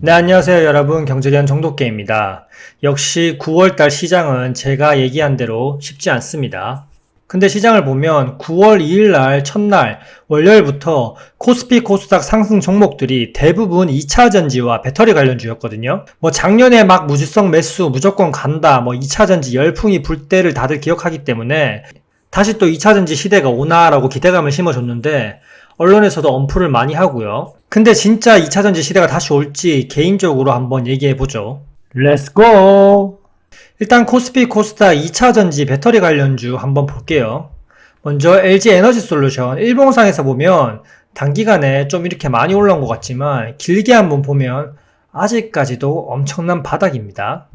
네, 안녕하세요 여러분. 경제견 정독계입니다. 역시 9월달 시장은 제가 얘기한 대로 쉽지 않습니다. 근데 시장을 보면 9월 2일날 첫날 월요일부터 코스피 코스닥 상승 종목들이 대부분 2차전지와 배터리 관련주였거든요. 작년에 막 무지성 매수 무조건 간다, 2차전지 열풍이 불 때를 다들 기억하기 때문에 다시 또 2차전지 시대가 오나라고 기대감을 심어줬는데 언론에서도 언플을 많이 하고요. 근데 진짜 2차전지 시대가 다시 올지 개인적으로 한번 얘기해보죠. 렛츠고! 일단 코스피 코스닥 2차전지 배터리 관련주 한번 볼게요. 먼저 LG 에너지솔루션 일봉상에서 보면 단기간에 좀 이렇게 많이 올라온 것 같지만 길게 한번 보면 아직까지도 엄청난 바닥입니다.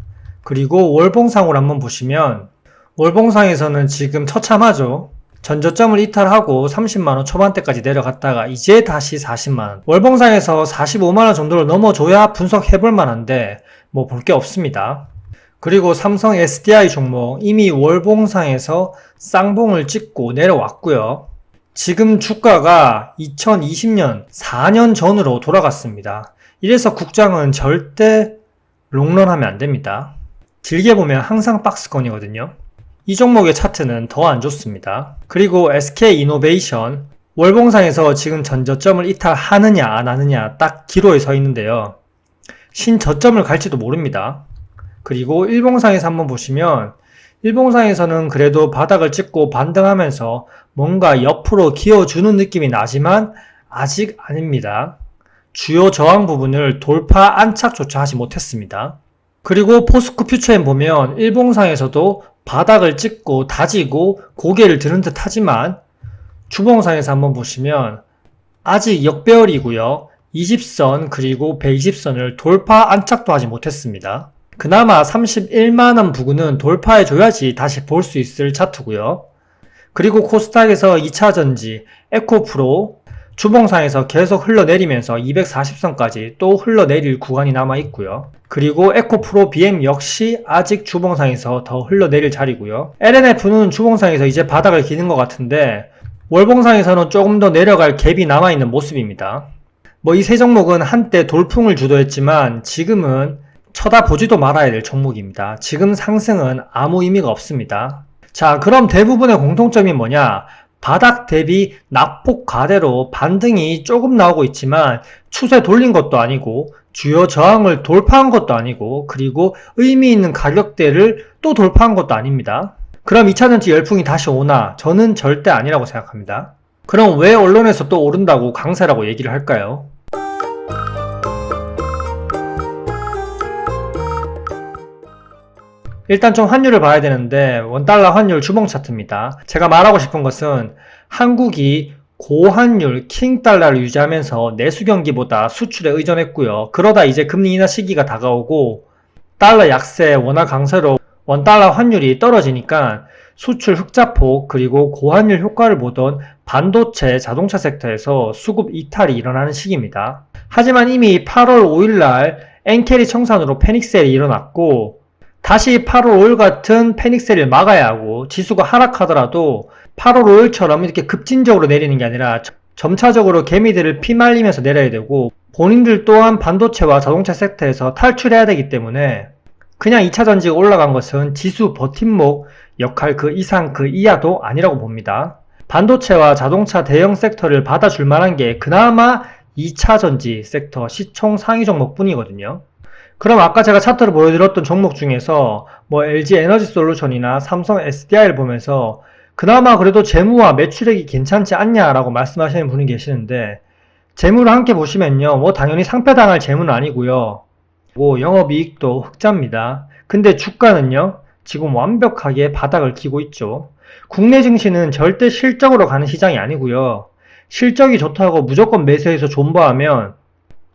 그리고 월봉상으로 한번 보시면 월봉상에서는 지금 처참하죠. 전저점을 이탈하고 30만원 초반대까지 내려갔다가 이제 다시 40만원, 월봉상에서 45만원 정도를 넘어줘야 분석해볼 만한데 볼 게 없습니다. 그리고 삼성 SDI 종목 이미 월봉상에서 쌍봉을 찍고 내려왔고요. 지금 주가가 2020년 4년 전으로 돌아갔습니다. 이래서 국장은 절대 롱런하면 안됩니다. 길게 보면 항상 박스권이거든요. 이 종목의 차트는 더 안 좋습니다. 그리고 SK이노베이션 월봉상에서 지금 전저점을 이탈하느냐 안 하느냐 딱 기로에 서 있는데요. 신저점을 갈지도 모릅니다. 그리고 일봉상에서 한번 보시면 일봉상에서는 그래도 바닥을 찍고 반등하면서 뭔가 옆으로 기어주는 느낌이 나지만 아직 아닙니다. 주요 저항 부분을 돌파 안착조차 하지 못했습니다. 그리고 포스코 퓨처엔 보면 일봉상에서도 바닥을 찍고 다지고 고개를 드는 듯 하지만 주봉상에서 한번 보시면 아직 역배열이고요. 20선 그리고 120선을 돌파 안착도 하지 못했습니다. 그나마 31만원 부근은 돌파해줘야지 다시 볼 수 있을 차트고요. 그리고 코스닥에서 2차전지 에코프로 주봉상에서 계속 흘러내리면서 240선까지 또 흘러내릴 구간이 남아있고요. 그리고 에코프로 BM 역시 아직 주봉상에서 더 흘러내릴 자리고요. LNF는 주봉상에서 이제 바닥을 기는 것 같은데 월봉상에서는 조금 더 내려갈 갭이 남아있는 모습입니다. 이 세 종목은 한때 돌풍을 주도했지만 지금은 쳐다보지도 말아야 될 종목입니다. 지금 상승은 아무 의미가 없습니다. 자, 그럼 대부분의 공통점이 뭐냐? 바닥 대비 낙폭 가대로 반등이 조금 나오고 있지만 추세 돌린 것도 아니고 주요 저항을 돌파한 것도 아니고 그리고 의미 있는 가격대를 또 돌파한 것도 아닙니다. 그럼 2차전지 열풍이 다시 오나? 저는 절대 아니라고 생각합니다. 그럼 왜 언론에서 또 오른다고 강세라고 얘기를 할까요? 일단 좀 환율을 봐야 되는데 원달러 환율 주봉 차트입니다. 제가 말하고 싶은 것은 한국이 고환율 킹달러를 유지하면서 내수 경기보다 수출에 의존했고요. 그러다 이제 금리 인하 시기가 다가오고 달러 약세, 원화 강세로 원달러 환율이 떨어지니까 수출 흑자폭 그리고 고환율 효과를 보던 반도체, 자동차 섹터에서 수급 이탈이 일어나는 시기입니다. 하지만 이미 8월 5일날 엔캐리 청산으로 패닉셀이 일어났고 다시 8월 5일 같은 패닉셀을 막아야 하고 지수가 하락하더라도 8월 5일처럼 이렇게 급진적으로 내리는 게 아니라 점차적으로 개미들을 피말리면서 내려야 되고 본인들 또한 반도체와 자동차 섹터에서 탈출해야 되기 때문에 그냥 2차전지가 올라간 것은 지수 버팀목 역할 그 이상 그 이하도 아니라고 봅니다. 반도체와 자동차 대형 섹터를 받아줄 만한 게 그나마 2차전지 섹터 시총 상위 종목 뿐이거든요. 그럼 아까 제가 차트를 보여드렸던 종목 중에서 LG 에너지솔루션이나 삼성 SDI를 보면서 그나마 그래도 재무와 매출액이 괜찮지 않냐라고 말씀하시는 분이 계시는데 재무를 함께 보시면요. 당연히 상패당할 재무는 아니고요. 영업이익도 흑자입니다. 근데 주가는요. 지금 완벽하게 바닥을 기고 있죠. 국내 증시는 절대 실적으로 가는 시장이 아니고요. 실적이 좋다고 무조건 매수해서 존버하면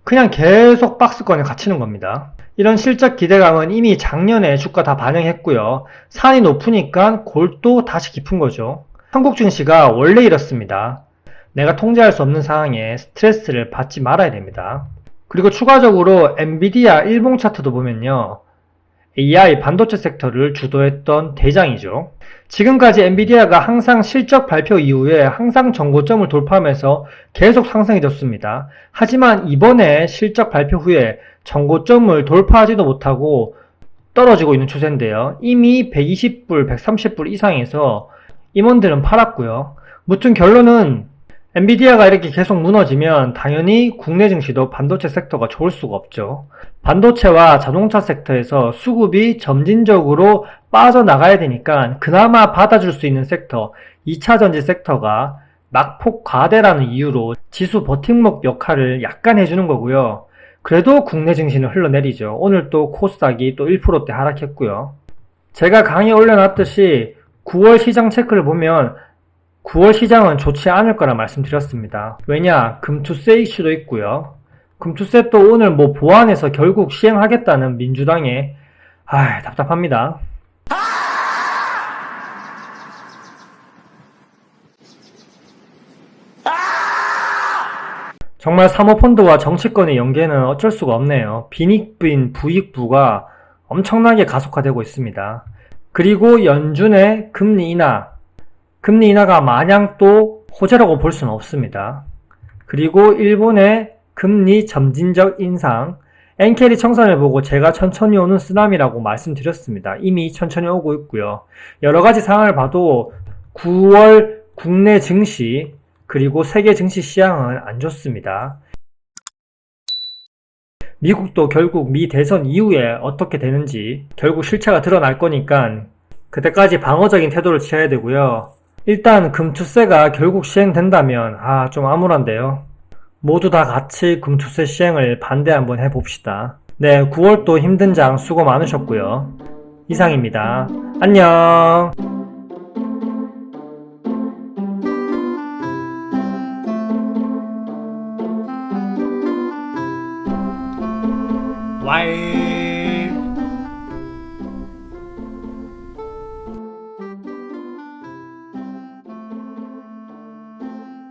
그냥 계속 박스권에 갇히는 겁니다. 이런 실적 기대감은 이미 작년에 주가 다 반영했고요. 산이 높으니까 골도 다시 깊은 거죠. 한국 증시가 원래 이렇습니다. 내가 통제할 수 없는 상황에 스트레스를 받지 말아야 됩니다. 그리고 추가적으로 엔비디아 일봉 차트도 보면요. AI 반도체 섹터를 주도했던 대장이죠. 지금까지 엔비디아가 항상 실적 발표 이후에 항상 정고점을 돌파하면서 계속 상승해졌습니다. 하지만 이번에 실적 발표 후에 전고점을 돌파하지도 못하고 떨어지고 있는 추세인데요. 이미 120불, 130불 이상에서 임원들은 팔았고요. 무튼 결론은 엔비디아가 이렇게 계속 무너지면 당연히 국내 증시도 반도체 섹터가 좋을 수가 없죠. 반도체와 자동차 섹터에서 수급이 점진적으로 빠져나가야 되니까 그나마 받아줄 수 있는 섹터, 2차전지 섹터가 낙폭 과대라는 이유로 지수 버팀목 역할을 약간 해주는 거고요. 그래도 국내 증시는 흘러내리죠. 오늘 또 코스닥이 또 1%대 하락했고요. 제가 강의에 올려놨듯이 9월 시장 체크를 보면 9월 시장은 좋지 않을 거라 말씀드렸습니다. 왜냐? 금투세 이슈도 있고요. 금투세 또 오늘 보완해서 결국 시행하겠다는 민주당의 답답합니다. 정말 사모펀드와 정치권의 연계는 어쩔 수가 없네요. 빈익빈 부익부가 엄청나게 가속화되고 있습니다. 그리고 연준의 금리 인하가 마냥 또 호재라고 볼 수는 없습니다. 그리고 일본의 금리 점진적 인상, 엔케리 청산을 보고 제가 천천히 오는 쓰나미라고 말씀드렸습니다. 이미 천천히 오고 있고요. 여러가지 상황을 봐도 9월 국내 증시 그리고 세계 증시 시향은 안 좋습니다. 미국도 결국 미 대선 이후에 어떻게 되는지 결국 실체가 드러날 거니까 그때까지 방어적인 태도를 취해야 되고요. 일단 금투세가 결국 시행된다면 좀 암울한데요. 모두 다 같이 금투세 시행을 반대 한번 해봅시다. 네, 9월도 힘든 장 수고 많으셨고요. 이상입니다. 안녕. 왈